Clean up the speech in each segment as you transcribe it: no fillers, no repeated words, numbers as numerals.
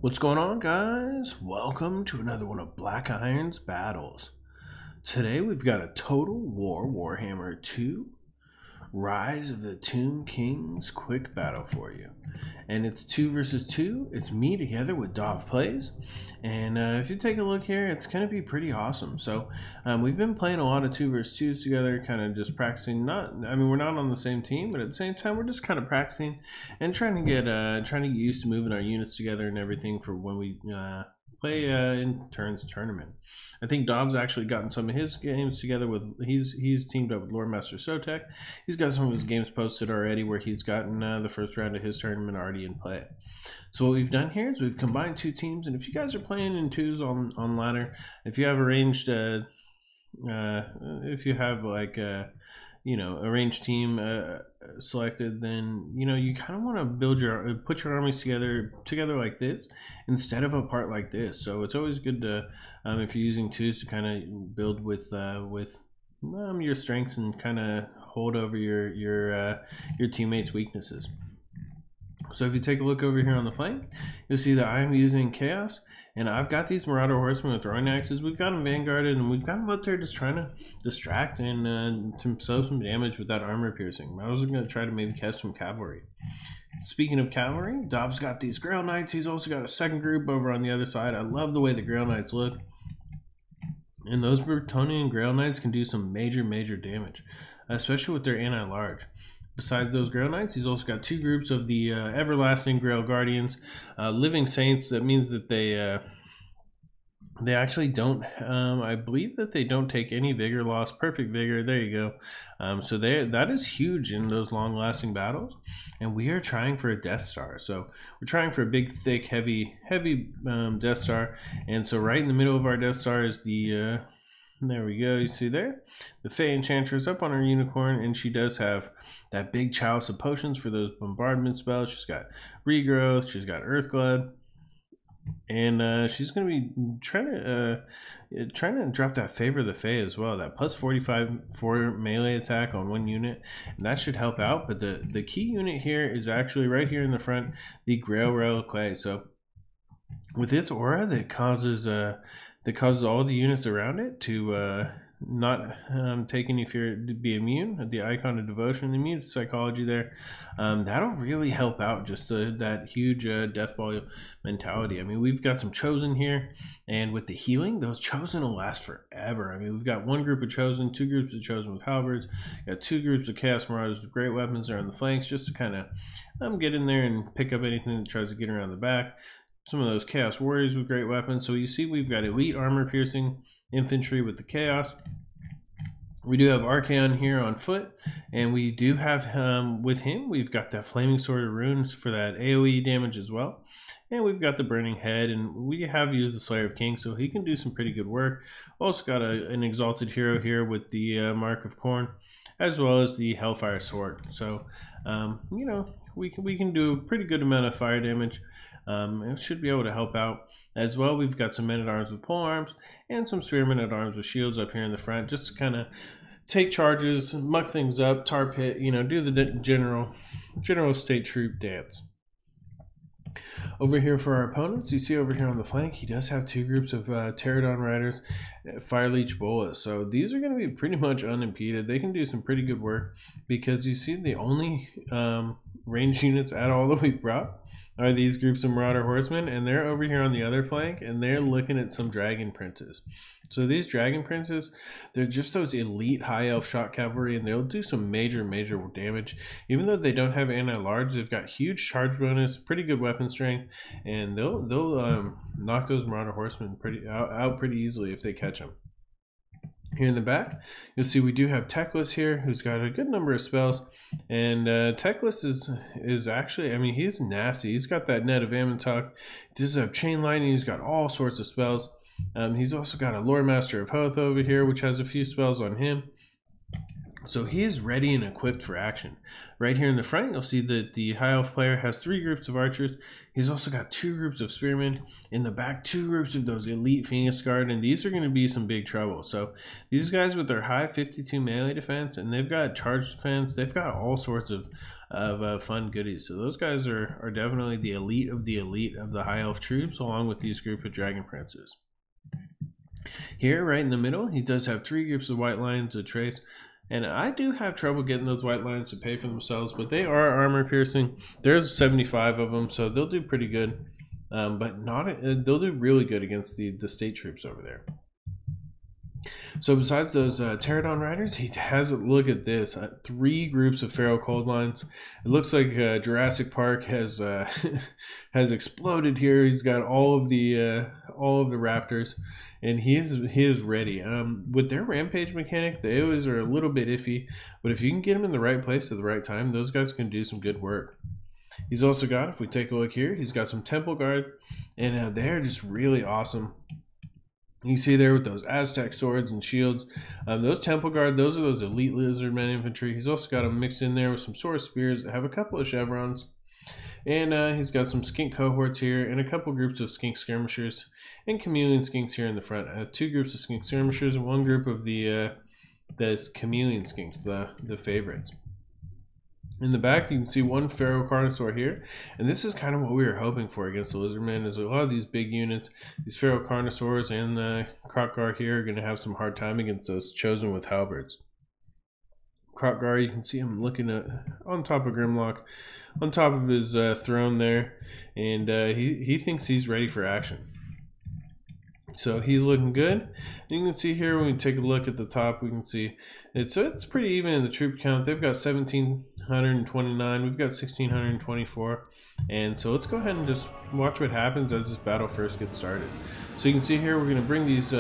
What's going on, guys? Welcome to another one of Black Iron's battles. Today we've got a Total War Warhammer 2 Rise of the Tomb Kings quick battle for you. And it's 2 versus 2. It's me together with DahvPlays. And if you take a look here, it's going to be pretty awesome. So we've been playing a lot of 2 versus 2s together, kind of just practicing. We're not on the same team, but at the same time, we're just kind of practicing and trying to get used to moving our units together and everything for when we play in turns tournament. I think Dahv's actually gotten some of his games together with he's teamed up with Lord Master Sotek. He's got some of his games posted already where he's gotten the first round of his tournament already in play. So what we've done here is we've combined two teams, and if you guys are playing in twos on ladder, if you have arranged if you have like arranged team selected, then you kind of want to put your armies together like this instead of apart like this. So it's always good to if you're using twos to kind of build with your strengths and kind of hold over your teammates' weaknesses. So if you take a look over here on the flank, you'll see that I'm using Chaos, and I've got these Marauder Horsemen with throwing axes. We've got them vanguarded, and we've got them out there just trying to distract and to sow some damage with that armor piercing. I was going to try to maybe catch some cavalry. Speaking of cavalry, Dahv's got these Grail Knights. He's also got a second group over on the other side. I love the way the Grail Knights look. And those Bretonnia Grail Knights can do some major damage, especially with their anti-large. Besides those Grail Knights, he's also got two groups of the Everlasting Grail Guardians, Living Saints. That means that they actually don't, I believe that they don't take any vigor loss. Perfect vigor, there you go. So that is huge in those long-lasting battles. And we are trying for a Death Star. So we're trying for a big, thick, heavy Death Star. And so right in the middle of our Death Star is the... there we go, you see there? The Fae Enchantress up on her unicorn, and she does have that big chalice of potions for those bombardment spells. She's got regrowth, she's got Earthglood, and she's going to be trying to drop that Favor of the Fae as well, that plus 45 for melee attack on one unit, and that should help out. But the key unit here is actually right here in the front, the Grail Relique. So with its aura that causes all the units around it to not take any fear, to be immune, the icon of devotion, the immune psychology there, that'll really help out just that huge Deathball mentality. I mean, we've got some Chosen here, and with the healing, those Chosen will last forever. I mean, we've got one group of Chosen, two groups of Chosen with halberds, got two groups of Chaos Marauders with great weapons there on the flanks, just to kind of get in there and pick up anything that tries to get around the back. Some of those Chaos Warriors with great weapons. So you see we've got elite armor piercing infantry with the Chaos. We do have Archaon here on foot, and we do have with him we've got that Flaming Sword of Runes for that AoE damage as well. And we've got the Burning Head, and we have used the Slayer of Kings, so he can do some pretty good work. Also got an Exalted Hero here with the Mark of Corn, as well as the Hellfire Sword. So we can do a pretty good amount of fire damage. It should be able to help out as well. We've got some men-at-arms with pole arms and some spearmen at arms with shields up here in the front, just to kind of take charges, muck things up, tar pit, do the general state troop dance. Over here for our opponents, you see over here on the flank, he does have two groups of Pterodon Riders, Fire Leech Bolas. So these are going to be pretty much unimpeded. They can do some pretty good work, because you see the only ranged units at all that we brought are these groups of Marauder Horsemen, and they're over here on the other flank, and they're looking at some Dragon Princes. So these Dragon Princes, they're just those elite high elf shot cavalry, and they'll do some major damage. Even though they don't have anti-large, they've got huge charge bonus, pretty good weapon strength, and they'll knock those Marauder Horsemen out pretty easily if they catch them. Here in the back, you'll see we do have Teclis here, who's got a good number of spells. And Teclis is actually, I mean, he's nasty. He's got that Net of Ammontok. He does have Chain Lightning. He's got all sorts of spells. He's also got a Lord Master of Hoth over here, which has a few spells on him. So he is ready and equipped for action. Right here in the front, you'll see that the High Elf player has three groups of archers. He's also got two groups of spearmen. In the back, two groups of those elite Phoenix Guard, and these are going to be some big trouble. So these guys with their high 52 melee defense, and they've got charge defense, they've got all sorts of of fun goodies. So those guys are definitely the elite of the high elf troops, along with these group of dragon princes. Here, right in the middle, he does have 3 groups of white lions to trace. And I do have trouble getting those white lions to pay for themselves, but they are armor piercing. There's 75 of them, so they'll do pretty good. But they'll do really good against the state troops over there. So besides those Pterodon riders, he has, look at this, 3 groups of Feral Cold Lions. It looks like Jurassic Park has has exploded here. He's got all of the raptors, and he is ready. With their rampage mechanic, they always are a little bit iffy, but if you can get them in the right place at the right time, those guys can do some good work. He's also got, if we take a look here, he's got some Temple Guard, and they're just really awesome. You see there with those Aztec swords and shields. Those Temple Guard, those are those elite Lizardmen infantry. He's also got them mixed in there with some sword spears that have a couple of chevrons. And he's got some skink cohorts here and a couple groups of skink skirmishers and chameleon skinks here in the front. 2 groups of skink skirmishers and 1 group of the chameleon skinks, the favorites. In the back, you can see 1 Feral Carnosaur here, and this is kind of what we were hoping for against the Lizardmen. Is a lot of these big units, these Feral Carnosaurs and the Krotgar here are going to have some hard time against those chosen with halberds. Krotgar, you can see him looking on top of Grimlock, on top of his throne there, and he thinks he's ready for action. So he's looking good. You can see here when we take a look at the top, we can see it's pretty even in the troop count. They've got 1,729. We've got 1,624. And so let's go ahead and just watch what happens as this battle first gets started. So you can see here we're going to bring these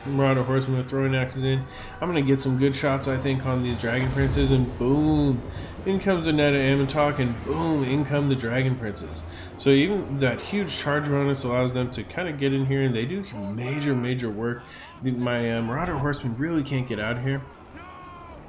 Marauder Horsemen with throwing axes in. I'm going to get some good shots, I think, on these Dragon Princes, and boom, in comes the net of Ammontok, and boom, in come the Dragon Princes. So even that huge charge bonus allows them to kind of get in here, and they do major work. My Marauder Horsemen really can't get out of here.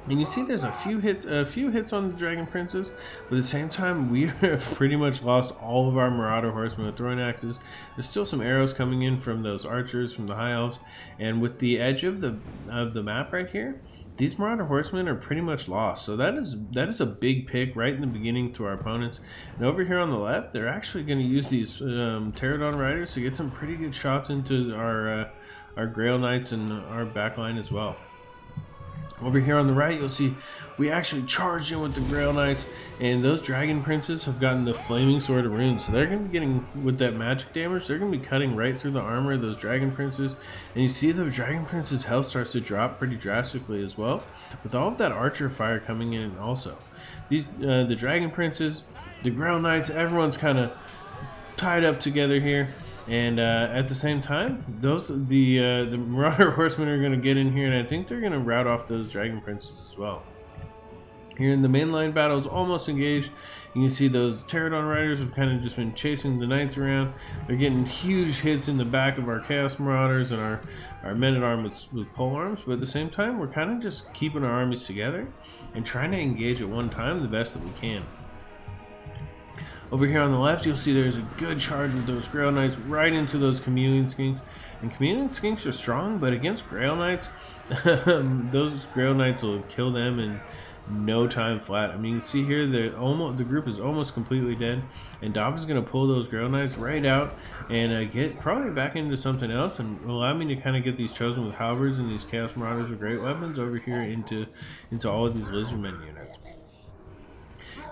And you see there's a few hits on the Dragon Princes, but at the same time we have pretty much lost all of our Marauder Horsemen with throwing axes. There's still some arrows coming in from those archers from the High Elves, and with the edge of the map right here, these Marauder Horsemen are pretty much lost. So that is a big pick right in the beginning to our opponents. And over here on the left, they're actually going to use these Pterodon Riders to get some pretty good shots into our Grail Knights and our backline as well. Over here on the right, you'll see we actually charged in with the Grail Knights, and those Dragon Princes have gotten the Flaming Sword of Runes. So they're going to be getting, with that magic damage, they're going to be cutting right through the armor of those Dragon Princes. And you see the Dragon Prince's health starts to drop pretty drastically as well, with all of that archer fire coming in also. These the Dragon Princes, the Grail Knights, everyone's kind of tied up together here. And at the same time, the Marauder Horsemen are going to get in here, and I think they're going to rout off those Dragon Princes as well. Here in the mainline battle is almost engaged. You can see those Pterodon Riders have kind of just been chasing the Knights around. They're getting huge hits in the back of our Chaos Marauders and our men-at-arms with polearms, but at the same time, we're kind of just keeping our armies together and trying to engage at one time the best that we can. Over here on the left, you'll see there's a good charge with those Grail Knights right into those Chameleon Skinks. And Chameleon Skinks are strong, but against Grail Knights, those Grail Knights will kill them in no time flat. I mean, you see here, the group is almost completely dead, and Dahv is going to pull those Grail Knights right out and get probably back into something else, and allow me to kind of get these chosen with halberds and these Chaos Marauders with great weapons over here into all of these Lizardmen units.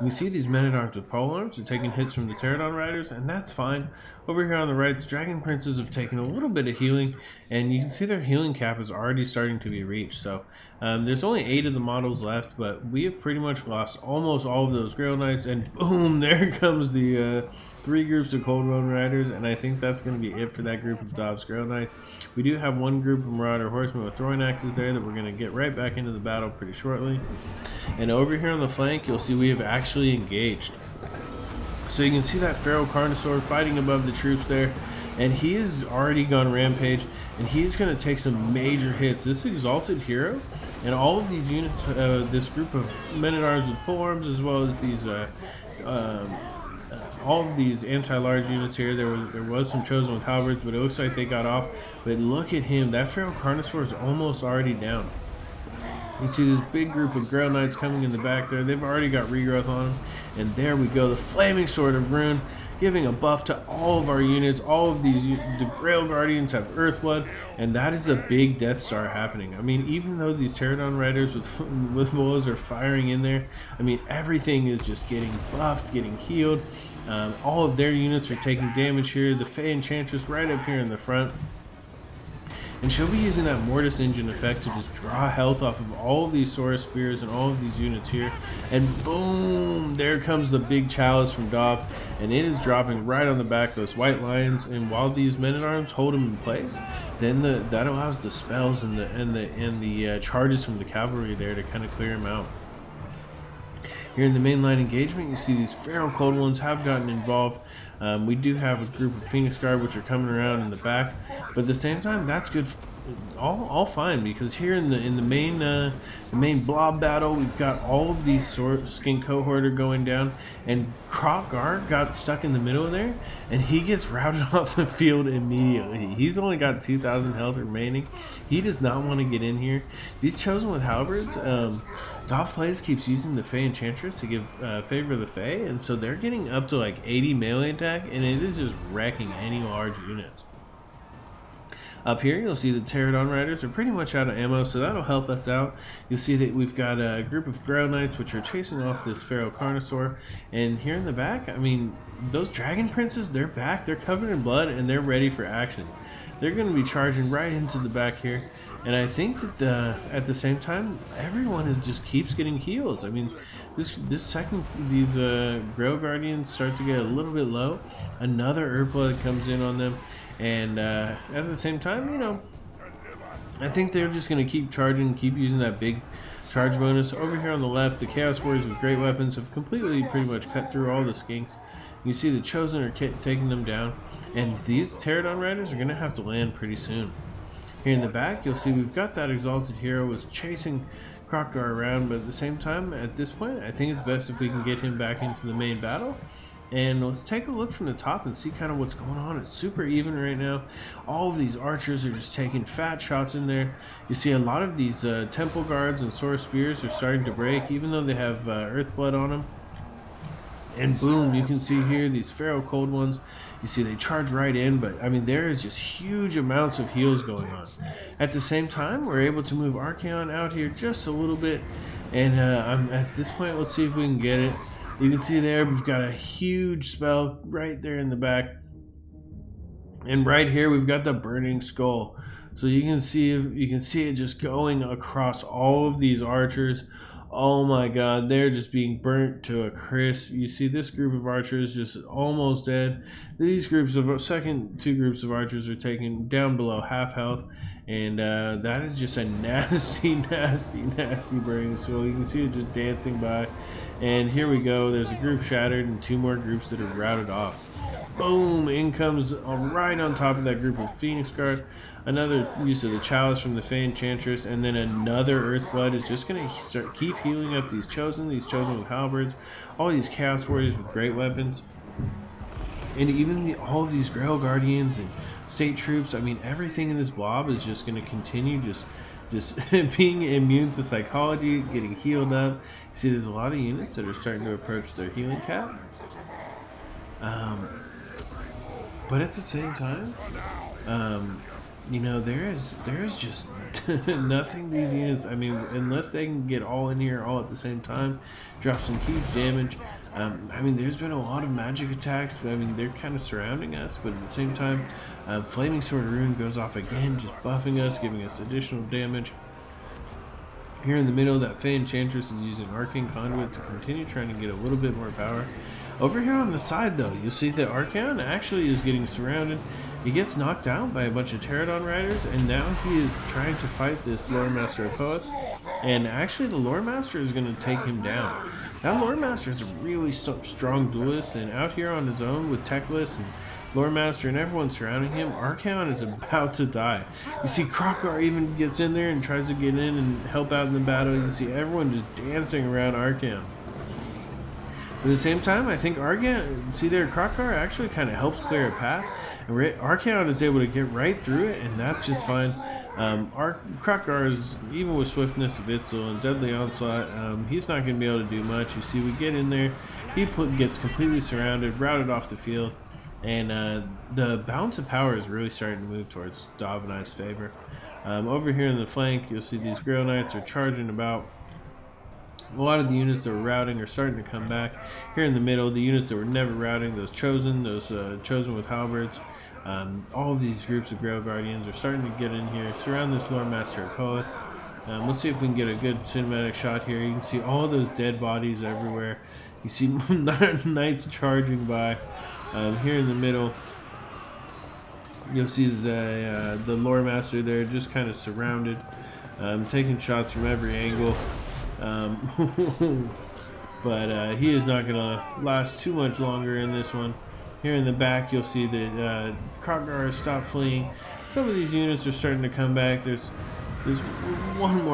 You see these men-at-arms with polearms are taking hits from the Pterodon Riders, and that's fine. Over here on the right, the Dragon Princes have taken a little bit of healing, and you can see their healing cap is already starting to be reached. So there's only 8 of the models left, but we have pretty much lost almost all of those Grail Knights, and boom, there comes the 3 groups of Cold Bone Riders, and I think that's going to be it for that group of Dahv's Grail Knights. We do have 1 group of Marauder Horsemen with throwing axes there that we're going to get right back into the battle pretty shortly. And over here on the flank, you'll see we have actually engaged. So you can see that Feral Carnosaur fighting above the troops there, and he has already gone rampage, and he's going to take some major hits. This Exalted Hero and all of these units, this group of men-at-arms with polearms, as well as these all of these anti-large units here. There was some chosen with halberds, but it looks like they got off. But look at him, that Feral Carnosaur is almost already down. You see this big group of Grail Knights coming in the back there. They've already got regrowth on them, And there we go, the Flaming Sword of Ruin, giving a buff to all of our units. All of these, the Grail Guardians have Earthblood, and that is the big Death Star happening. I mean, even though these Pterodon Riders with bows are firing in there, I mean, everything is just getting buffed, getting healed. All of their units are taking damage here. The Fae Enchantress right up here in the front. And she'll be using that Mortis Engine effect to just draw health off of all of these Saurus Spears and all of these units here. And boom! There comes the big Chalice from Dahv. And it is dropping right on the back of those White Lions. And while these Men-at-Arms hold them in place, then that allows the spells and the charges from the cavalry there to kind of clear them out. Here in the mainline engagement, you see these Feral Cold Ones have gotten involved. We do have a group of Phoenix Guard which are coming around in the back, but at the same time, that's good, all fine, because here in the main blob battle, we've got all of these Skink Cohorter going down, and Kroq-Gar got stuck in the middle there, and he gets routed off the field immediately. He's only got 2,000 health remaining. He does not want to get in here. These Chosen with Halberds, DahvPlays keeps using the Fae Enchantress to give favor to the Fae, and so they're getting up to like 80 melee attack, and it is just wrecking any large units. Up here, you'll see the Pterodon Riders are pretty much out of ammo, so that'll help us out. You'll see that we've got a group of Grail Knights which are chasing off this Feral Carnosaur, and here in the back, I mean, those Dragon Princes, they're back, they're covered in blood, and they're ready for action. They're going to be charging right into the back here, and I think that at the same time, everyone just keeps getting heals. I mean, this second, these Grail Guardians start to get a little bit low. Another Earthblood comes in on them, and at the same time, you know, I think they're just going to keep charging, keep using that big charge bonus. Over here on the left, the Chaos Warriors with great weapons have completely pretty much cut through all the Skinks. You see the Chosen are taking them down, and these Pterodon Riders are going to have to land pretty soon. Here in the back, you'll see we've got that Exalted Hero was chasing Kroq-Gar around, but at the same time, at this point, I think it's best if we can get him back into the main battle. And let's take a look from the top and see kind of what's going on. It's super even right now. All of these archers are just taking fat shots in there. You see a lot of these Temple Guards and Sword Spears are starting to break, even though they have Earthblood on them. And boom, you can see here these Feral Cold Ones. You see they charge right in, but I mean there is just huge amounts of heals going on. At the same time, we're able to move Archaon out here just a little bit, and at this point, let's see if we can get it. You can see there we've got a huge spell right there in the back, and right here we've got the Burning Skull. So you can see it just going across all of these archers. Oh my god, they're just being burnt to a crisp. You see this group of archers just almost dead. These groups of two groups of archers are taken down below half health, and that is just a nasty burning skull. You can see it just dancing by, and here we go. There's a group shattered and two more groups that are routed off. Boom! In comes right on top of that group of Phoenix Guard. Another use of the Chalice from the Fae Enchantress, and then another Earthblood is just going to keep healing up these Chosen with Halberds, all these Chaos Warriors with great weapons, and even all of these Grail Guardians and State Troops. I mean, everything in this blob is just going to continue just being immune to psychology, getting healed up. You see, there's a lot of units that are starting to approach their healing cap. But at the same time, you know, there is just nothing these units, I mean, unless they can get all in here all at the same time, drop some huge damage. I mean, there's been a lot of magic attacks, but I mean, they're kind of surrounding us, but at the same time, Flaming Sword of Ruin goes off again, just buffing us, giving us additional damage. Here in the middle, that Fae Enchantress is using Arcane Conduit to continue trying to get a little bit more power. Over here on the side, though, you'll see that Archaon actually is getting surrounded. He gets knocked out by a bunch of Pterodon Riders, and now he is trying to fight this Lore Master of Poeth. And actually, the Lore Master is going to take him down. That Lore Master is a really strong duelist, and out here on his own with Teclis and Lore Master and everyone surrounding him, Archaon is about to die. You see Kroq-Gar even gets in there and tries to get in and help out in the battle. You see everyone just dancing around Archaon. At the same time, I think Archaon, see there, Kroq-Gar actually kind of helps clear a path, and Archaon is able to get right through it, and that's just fine. Kroq-Gar is, even with Swiftness of Itzel and Deadly Onslaught, he's not going to be able to do much. You see, we get in there, he gets completely surrounded, routed off the field, and the balance of power is really starting to move towards Dahv and I's favor. Over here in the flank, you'll see these Grail Knights are charging about. A lot of the units that were routing are starting to come back. Here in the middle, the units that were never routing, those chosen with halberds, all of these groups of Grail Guardians are starting to get in here, surround this Lord Master of Hoth. Let's see if we can get a good cinematic shot here. You can see all those dead bodies everywhere. You see knights charging by. Here in the middle, you'll see the Lord Master there, just kind of surrounded, taking shots from every angle. But he is not going to last too much longer in this one. Here in the back, you'll see that Krogar has stopped fleeing. Some of these units are starting to come back. There's one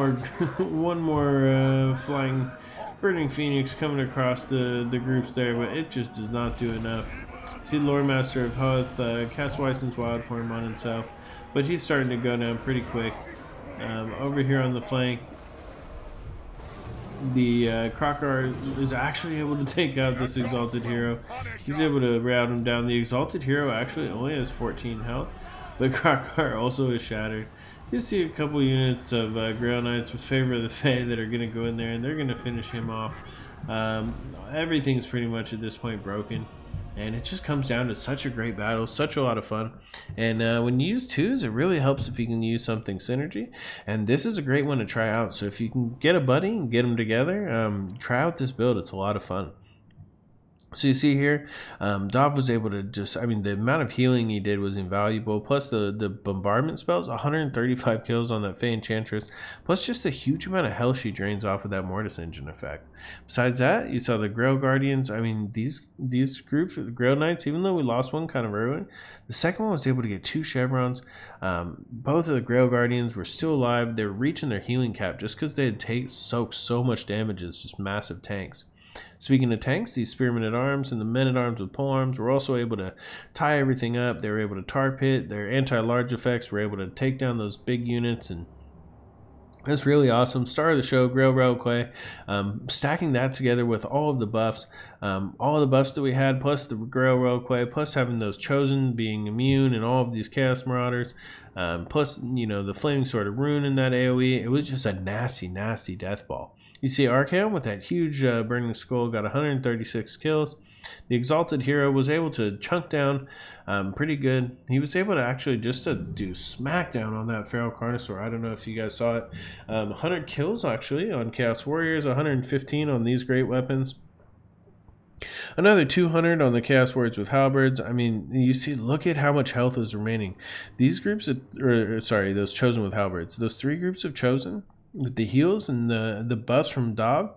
more flying Burning Phoenix coming across the groups there, but it just does not do enough. See Lord Master of Hoth cast Weisson's Wild Form on himself, but he's starting to go down pretty quick. Over here on the flank, the Krogar is actually able to take out this Exalted Hero. He's able to rout him down. The Exalted Hero actually only has 14 health, but Krogar also is shattered. You see a couple units of Grail Knights with Favor of the Fae that are going to go in there, and they're going to finish him off. Everything's pretty much at this point broken. And it just comes down to such a great battle, such a lot of fun. And when you use twos, it really helps if you can use something synergy. And this is a great one to try out. So if you can get a buddy and get them together, try out this build. It's a lot of fun. So you see here, Dahv was able to just, I mean, the amount of healing he did was invaluable. Plus the bombardment spells, 135 kills on that Fae Enchantress. Plus just a huge amount of health she drains off of that Mortis Engine effect. Besides that, you saw the Grail Guardians. I mean, these groups, the Grail Knights, even though we lost one kind of early, the second one was able to get 2 chevrons. Both of the Grail Guardians were still alive. They were reaching their healing cap just because they had soaked so much damage as just massive tanks. Speaking of tanks, these Spearmen at Arms and the Men at Arms with polearms were also able to tie everything up. They were able to tar pit. Their anti-large effects were able to take down those big units, and that's really awesome. Star of the show, Grail Relique. Stacking that together with all of the buffs that we had, plus the Grail Relique, plus having those chosen being immune and all of these Chaos Marauders, plus, you know, the Flaming Sword of Rune in that AoE. It was just a nasty, nasty Deathball. You see Archaon with that huge Burning Skull got 136 kills. The Exalted Hero was able to chunk down pretty good. He was able to actually just to do smackdown on that Feral Carnosaur. I don't know if you guys saw it. 100 kills actually on Chaos Warriors, 115 on these great weapons. Another 200 on the Chaos Warriors with halberds. I mean, you see, look at how much health is remaining. These groups, those chosen with halberds. Those 3 groups of chosen with the heals and the buffs from Dahv,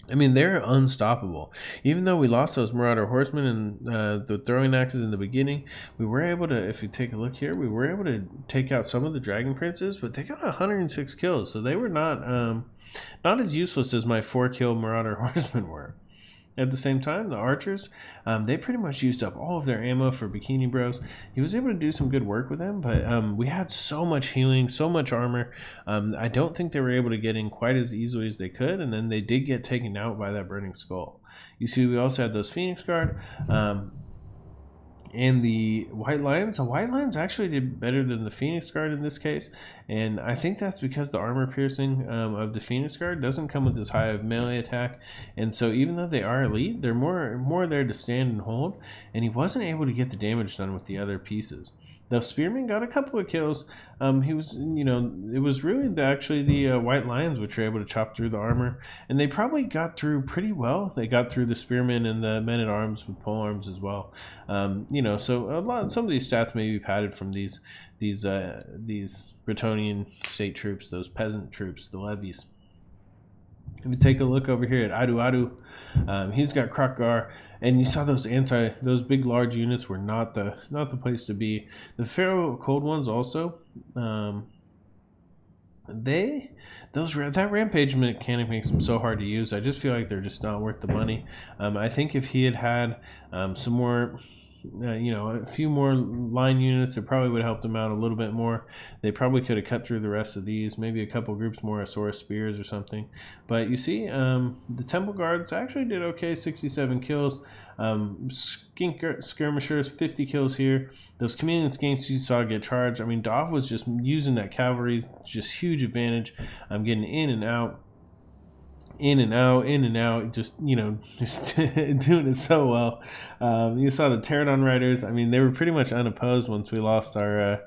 I mean, they're unstoppable. Even though we lost those Marauder Horsemen and the throwing axes in the beginning, we were able to, if you take a look here, we were able to take out some of the Dragon Princes, but they got 106 kills, so they were not as useless as my 4-kill Marauder Horsemen were. At the same time, the archers, they pretty much used up all of their ammo for Bikini Bros. He was able to do some good work with them, but we had so much healing, so much armor. I don't think they were able to get in quite as easily as they could, and then they did get taken out by that Burning Skull. You see, we also had those Phoenix Guard. And the White Lions, actually did better than the Phoenix Guard in this case, and I think that's because the armor piercing of the Phoenix Guard doesn't come with as high of melee attack, and so even though they are elite, they're more there to stand and hold, and he wasn't able to get the damage done with the other pieces. The Spearman got a couple of kills. He was, you know, it was really actually the White Lions which were able to chop through the armor, and they probably got through pretty well. They got through the Spearmen and the Men at Arms with polearms as well. You know, so some of these stats may be padded from these Bretonnian state troops, those peasant troops, the levies. If you take a look over here at Adu, he's got Krogar, and you saw those big large units were not the place to be. The Pharaoh Cold ones also, that rampage mechanic makes them so hard to use. I just feel like they're just not worth the money. I think if he had some more you know, a few more line units, it probably would have helped them out a little bit more. They probably could have cut through the rest of these, maybe a couple groups more Asaurus Spears or something. But you see, the Temple Guards actually did okay, 67 kills. Skink Skirmishers, 50 kills here. Those Chameleon Skinks you saw get charged. I mean, Dahv was just using that cavalry, just huge advantage. I'm getting in and out, just, you know, just doing it so well. You saw the Pterodon Riders. I mean, they were pretty much unopposed once we lost our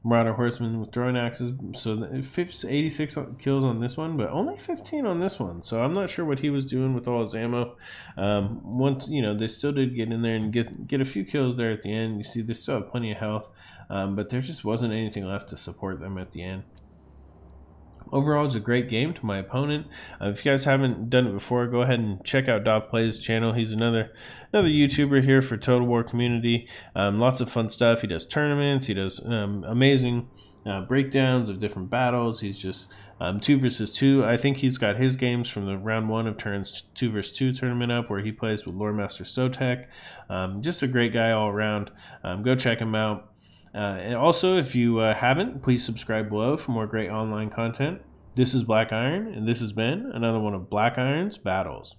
Marauder Horsemen with throwing axes. So 86 kills on this one, but only 15 on this one. So I'm not sure what he was doing with all his ammo. Once, you know, they still did get in there and get a few kills there at the end. You see, they still have plenty of health, but there just wasn't anything left to support them at the end. Overall, it's a great game to my opponent. If you guys haven't done it before, go ahead and check out DahvPlays' channel. He's another YouTuber here for Total War community. Lots of fun stuff. He does tournaments. He does amazing breakdowns of different battles. He's just 2 versus 2. I think he's got his games from the round 1 of Turns 2 versus 2 tournament up, where he plays with Lord Master Sotek. Just a great guy all around. Go check him out. And also, if you haven't, please subscribe below for more great online content. This is Black Iron, and this has been another one of Black Iron's Battles.